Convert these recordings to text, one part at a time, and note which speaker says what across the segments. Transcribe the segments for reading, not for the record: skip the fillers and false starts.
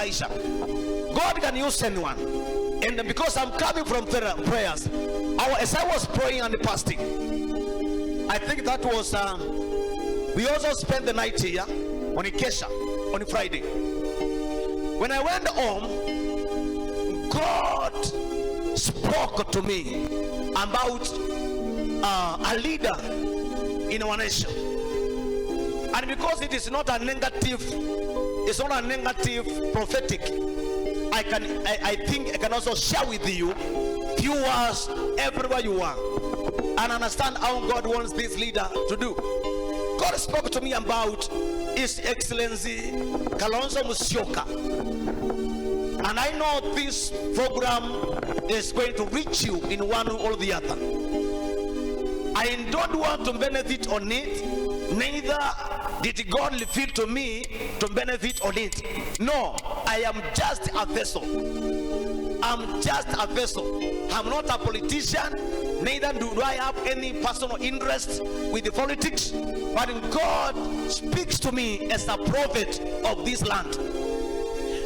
Speaker 1: Elijah. God can use anyone. And because I'm coming from prayers, as I was praying and fasting, I think that was we also spent the night here on Ikesha on Friday. When I went home, God spoke to me about a leader in our nation. And because it is not a negative, it's not a negative prophetic, I think I can also share with you, viewers everywhere you are, and understand how God wants this leader to do. God spoke to me about His Excellency Kalonzo Musyoka, and I know this program is going to reach you in one or the other. I don't want to benefit on it, neither did God reveal to me to benefit on it. No, I am just a vessel. I'm just a vessel. I'm not a politician, neither do I have any personal interest with the politics, but God speaks to me as a prophet of this land.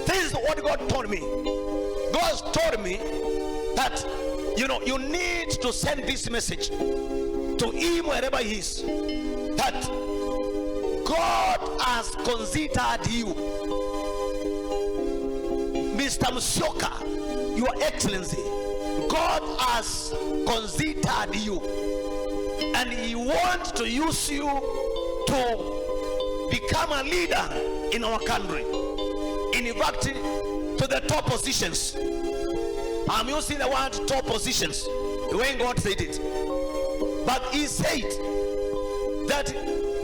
Speaker 1: This is what God told me. God told me that you need to send this message to him wherever he is, that God has considered you, Mr. Musyoka, Your Excellency. God has considered you, and He wants to use you to become a leader in our country. In fact, to the top positions. I'm using the word top positions the way God said it. But He said that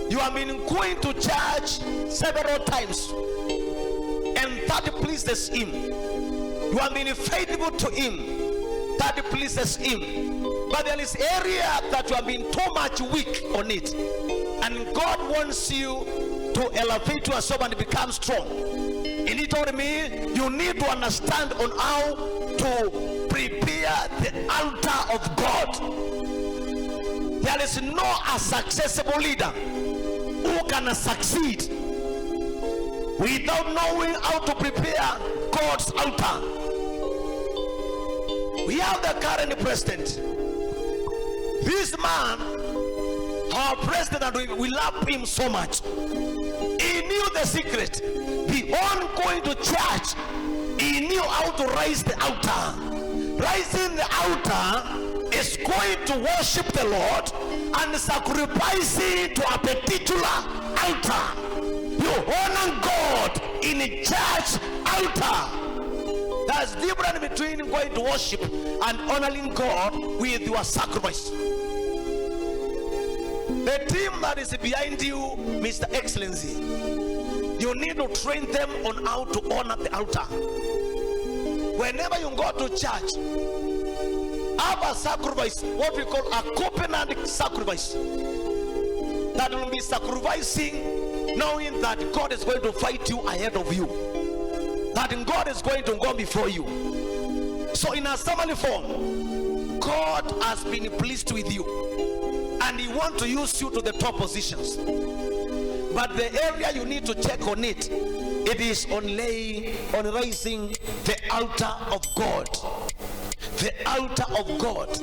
Speaker 1: you have been going to church several times, and that pleases Him. You have been faithful to Him, that pleases Him. But there is area that you have been too much weak on it, and God wants you to elevate yourself and become strong. And He told me you need to understand on how to prepare the altar of God. There is no successful leader who can succeed without knowing how to prepare God's altar. We have the current president. This man, our president, we love him so much. He knew the secret. Beyond going to church, he knew how to raise the altar. Raising the altar is going to worship the Lord and sacrificing to a particular altar. You honor God in a church altar. There's difference between going to worship and honoring God with your sacrifice. The team that is behind you, Mr. Excellency, you need to train them on how to honor the altar. Whenever you go to church, have a sacrifice, what we call a covenant sacrifice, that will be sacrificing knowing that God is going to fight you ahead of you, that God is going to go before you. So in a summary form, God has been pleased with you, and He wants to use you to the top positions. But the area you need to check on it is on raising the altar of God. The altar of God.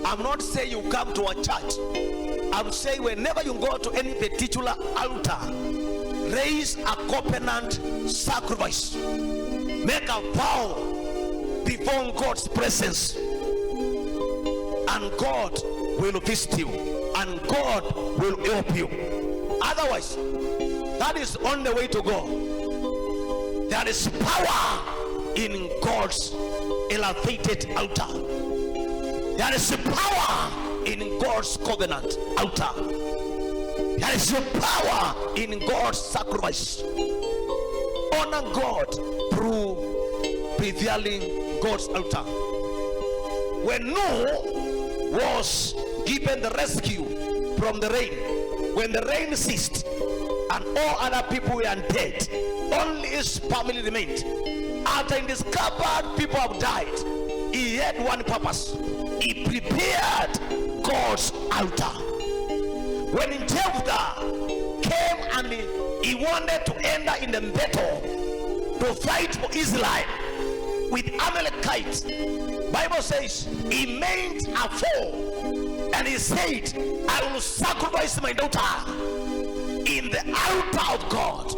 Speaker 1: I'm not saying you come to a church. I'm saying whenever you go to any particular altar, raise a covenant sacrifice. Make a vow before God's presence, and God will visit you, and God will help you. Otherwise, that is on the way to go. There is power in God's elevated altar. There is power in God's covenant altar. There is power in God's sacrifice. Honor God through prevailing God's altar. When Noah was given the rescue from the rain, when the rain ceased and all other people were dead, only his family remained. After he discovered people have died, he had one purpose. He prepared God's altar. When Jephthah came and he wanted to enter in the battle, to fight for Israel with Amalekites, Bible says he made a foe and he said, I will sacrifice my daughter in the altar of God.